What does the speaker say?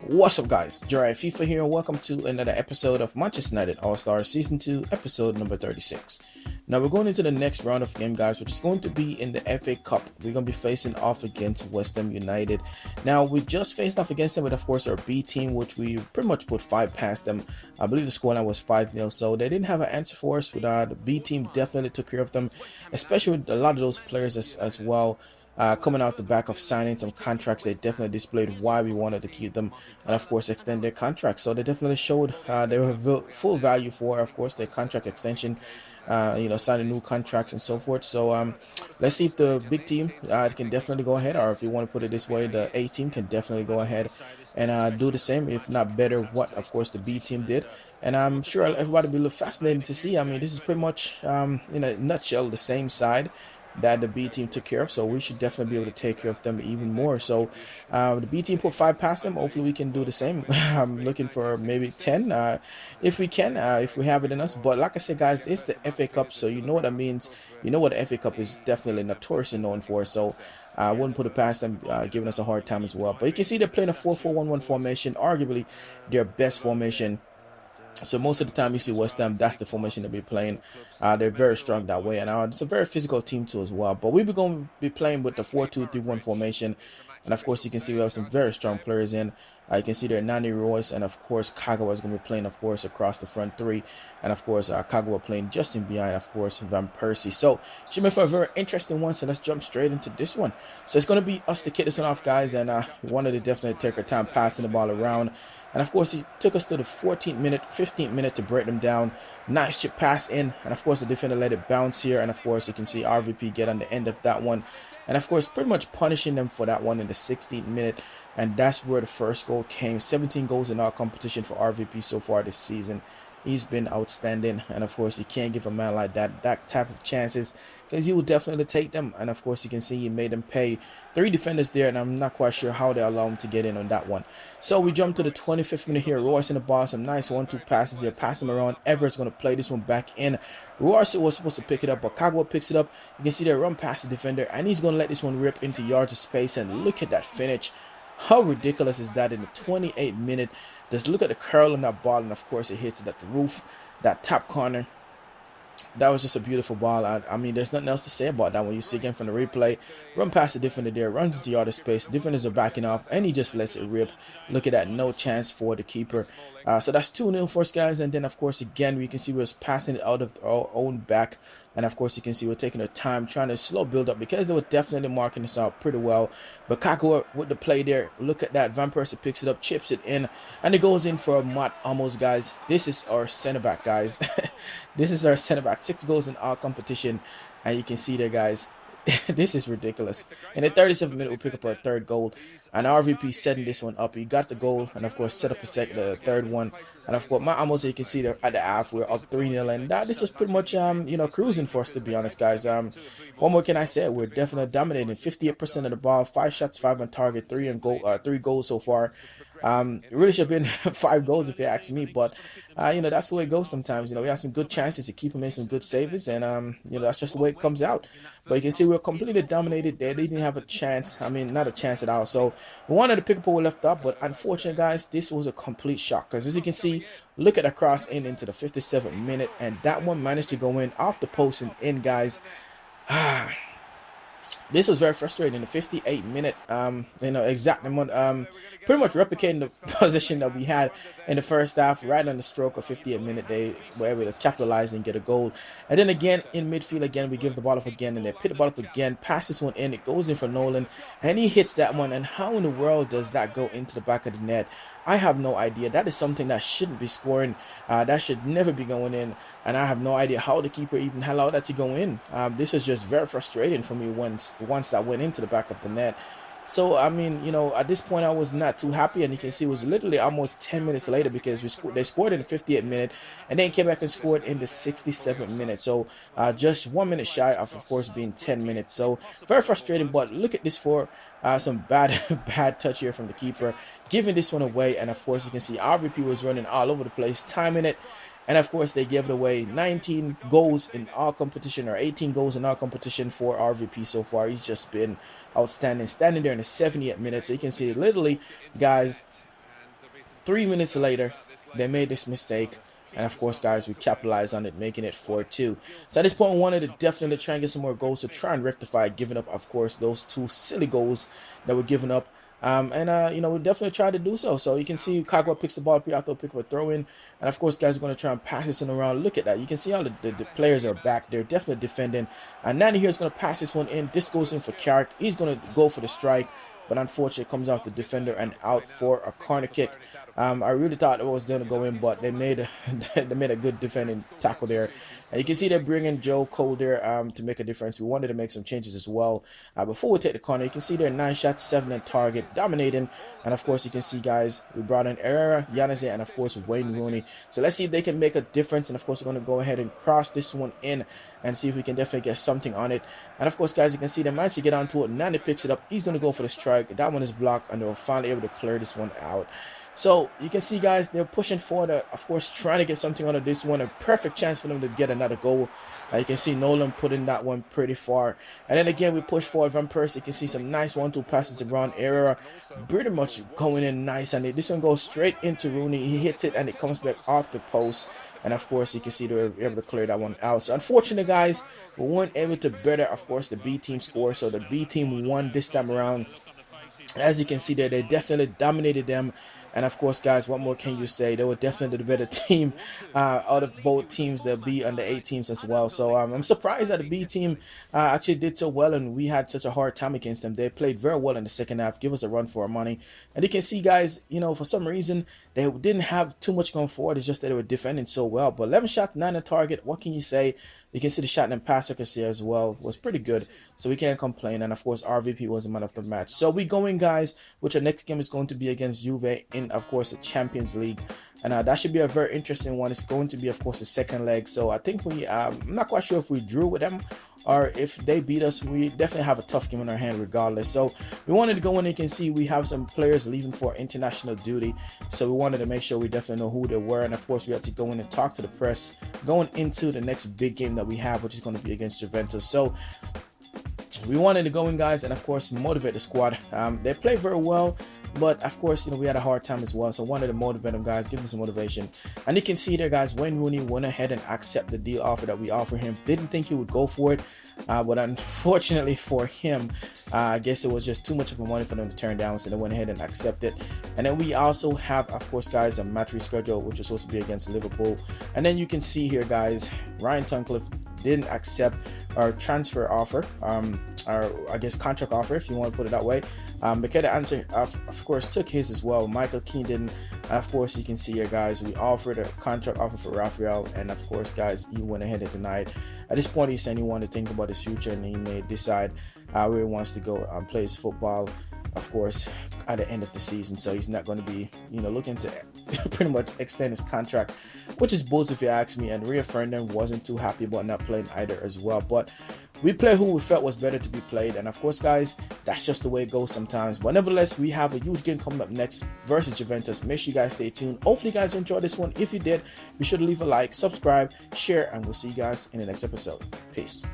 What's up, guys? Gerard FIFA here, and welcome to another episode of Manchester United All-Star Season 2, episode number 36. Now, we're going into the next round of game, guys, which is going to be in the FA Cup. We're going to be facing off against West Ham United. Now, we just faced off against them with, of course, our B team, which we pretty much put 5 past them. I believe the scoreline was 5-0, so they didn't have an answer for us. With the B team definitely took care of them, especially with a lot of those players as well. Coming out the back of signing some contracts, they definitely displayed why we wanted to keep them and, of course, extend their contracts. So they definitely showed they were full value for, of course, their contract extension, signing new contracts and so forth. So let's see if the big team can definitely go ahead, or if you want to put it this way, the A team can definitely go ahead and do the same, if not better, what, of course, the B team did. And I'm sure everybody will be fascinated to see. I mean, this is pretty much, in a nutshell, the same side that the B team took care of, so we should definitely be able to take care of them even more. So the B team put 5 past them. Hopefully we can do the same. I'm looking for maybe 10 if we can, if we have it in us. But like I said, guys, it's the FA Cup, so you know what that means. You know what the FA Cup is definitely notoriously known for. So I wouldn't put it past them giving us a hard time as well. But you can see they're playing a 4-4-1-1 formation, arguably their best formation. So most of the time you see West Ham, that's the formation they'll be playing. They're very strong that way, and it's a very physical team too as well. But we're going to be playing with the 4-2-3-1 formation, and of course you can see we have some very strong players in. You can see there Nani Royce, and of course Kagawa is going to be playing, of course, across the front three, and of course Kagawa playing just in behind, of course, Van Persie. So should be for a very interesting one. So let's jump straight into this one. So it's going to be us to kick this one off, guys, and we wanted to definitely take our time passing the ball around. And of course, he took us to the 14th minute, 15th minute to break them down. Nice chip pass in. And of course, the defender let it bounce here. And of course, you can see RVP get on the end of that one. And of course, pretty much punishing them for that one in the 16th minute. And that's where the first goal came. 17 goals in our competition for RVP so far this season. He's been outstanding, and of course you can't give a man like that type of chances, because he will definitely take them. And of course you can see he made them pay. 3 defenders there, and I'm not quite sure how they allow him to get in on that one. So we jump to the 25th minute here. Royce in the ball, some nice 1-2 passes here, pass him around. Everett's going to play this one back in. Royce was supposed to pick it up, but Kagawa picks it up. You can see they run past the defender, and he's going to let this one rip into yards of space. And look at that finish. How ridiculous is that in the 28th minute? Just look at the curl on that ball, and of course it hits it at the roof, that top corner. That was just a beautiful ball. I mean, there's nothing else to say about that one. You see again from the replay, run past the defender there, runs into yard of space. Defenders are backing off, and he just lets it rip. Look at that, no chance for the keeper. So that's 2-0 for us, guys. And then, of course, again, we can see we're passing it out of our own back. And, of course, you can see we're taking our time, trying to slow build up, because they were definitely marking us out pretty well. But Kagawa with the play there, look at that. Van Persie picks it up, chips it in, and it goes in for a Matt Amos, guys. This is our center back, guys. This is our center back. 6 goals in our competition, and you can see there, guys. This is ridiculous. In the 37th minute, we pick up our 3rd goal, and RVP setting this one up. He got the goal, and of course set up the 3rd one. And of course, my almost, you can see there at the half we're up 3-0, and this was pretty much cruising for us, to be honest, guys. What more can I say? We're definitely dominating. 58% of the ball, 5 shots, 5 on target, 3 goals so far. It really should have been 5 goals if you ask me, but that's the way it goes sometimes. We have some good chances to keep them in, some good saves, and that's just the way it comes out. But you can see we're completely dominated. They didn't have a chance. I mean, not a chance at all. So we wanted to pick up what we left up, but unfortunately, guys, this was a complete shock, because as you can see, look at the cross in into the 57th minute, and that one managed to go in off the post and in, guys. This was very frustrating in the 58th minute. Exactly pretty much replicating the position that we had in the first half. Right on the stroke of 58th minute, they were able to capitalize and get a goal. And then again in midfield, again we give the ball up again, and they pick the ball up again, pass this one in, it goes in for Nolan, and he hits that one. And how in the world does that go into the back of the net? I have no idea. That is something that shouldn't be scoring. That should never be going in, and I have no idea how the keeper even allowed that to go in. This is just very frustrating for me once that went into the back of the net. So I mean, at this point I was not too happy, and you can see it was literally almost 10 minutes later, because they scored in the 58th minute, and then came back and scored in the 67th minute. So just 1 minute shy of course being 10 minutes. So very frustrating. But look at this for some bad bad touch here from the keeper, giving this one away. And of course you can see RVP was running all over the place, timing it. And of course, they gave it away. 19 goals in our competition, or 18 goals in our competition for RVP so far. He's just been outstanding. Standing there in the 70th minute. So you can see, literally, guys, 3 minutes later, they made this mistake. And of course, guys, we capitalized on it, making it 4-2. So at this point, we wanted to definitely try and get some more goals to try and rectify giving up, of course, those 2 silly goals that were given up. You know, we definitely tried to do so. So you can see Kagwa picks the ball up after pick up a throw in. And of course, guys, we're going to try and pass this one around. Look at that. You can see how the players are back. They're definitely defending. And Nani here is going to pass this one in. This goes in for Carrick. He's going to go for the strike. But unfortunately, it comes off the defender and out for a corner kick. I really thought it was going to go in, but they made a good defending tackle there. And you can see they're bringing Joe Cole there to make a difference. We wanted to make some changes as well. Before we take the corner, you can see they're 9 shots, 7 on target, dominating. And of course, you can see, guys, we brought in Herrera, Yannis, and of course Wayne Rooney. So let's see if they can make a difference. And of course, we're going to go ahead and cross this one in and see if we can definitely get something on it. And of course, guys, you can see they managed to get onto it. Nani picks it up. He's going to go for the strike. That one is blocked, and they're finally able to clear this one out. So you can see, guys, they're pushing forward, of course, trying to get something out of this one. A perfect chance for them to get another goal. You can see Nolan putting that one pretty far. And then again, we push forward. Van Persie, you can see some nice 1-2 passes around Herrera, pretty much going in nice. And this one goes straight into Rooney. He hits it, and it comes back off the post. And of course, you can see they're able to clear that one out. So unfortunately, guys, we weren't able to better, of course, the B team score. So the B team won this time around. As you can see there, they definitely dominated them. And of course, guys, what more can you say? They were definitely the better team out of both teams, the B and the A teams as well. So I'm surprised that the B team actually did so well, and we had such a hard time against them. They played very well in the second half, give us a run for our money. And you can see, guys, you know, for some reason, they didn't have too much going forward. It's just that they were defending so well. But 11 shots, 9 on target. What can you say? You can see the shot and pass accuracy as well was pretty good, so we can't complain. And of course, RVP was the man of the match. So we going, guys, which our next game is going to be against Juve in, of course, the Champions League, and that should be a very interesting one. It's going to be, of course, the second leg. So I think I'm not quite sure if we drew with them or if they beat us. We definitely have a tough game in our hand regardless. So we wanted to go in. You can see we have some players leaving for international duty, so we wanted to make sure we definitely know who they were. And of course, we had to go in and talk to the press going into the next big game that we have, which is going to be against Juventus. So we wanted to go in, guys, and of course motivate the squad. They played very well, but of course, you know, we had a hard time as well. So I wanted to motivate them, guys, give them some motivation. And you can see there, guys, Wayne Rooney went ahead and accepted the deal offer that we offered him. Didn't think he would go for it, but unfortunately for him, I guess it was just too much of a money for them to turn down, so they went ahead and accepted. And then we also have, of course, guys, a match reschedule, which was supposed to be against Liverpool. And then you can see here, guys, Ryan Tunnicliffe didn't accept our transfer offer, or I guess contract offer, if you want to put it that way. Makeda Answer, of course, took his as well. Michael Keane didn't. And of course, you can see here, guys, we offered a contract offer for Raphael, and of course, guys, he went ahead and denied. At this point, he said he wanted to think about his future, and he may decide where he wants to go play his football, of course, at the end of the season. So he's not going to be, you know, looking to pretty much extend his contract, which is bullshit if you ask me. And Rio Ferdinand wasn't too happy about not playing either as well. But we play who we felt was better to be played, and of course, guys, that's just the way it goes sometimes. But nevertheless, we have a huge game coming up next versus Juventus. Make sure you guys stay tuned. Hopefully, you guys enjoyed this one. If you did, be sure to leave a like, subscribe, share, and we'll see you guys in the next episode. Peace.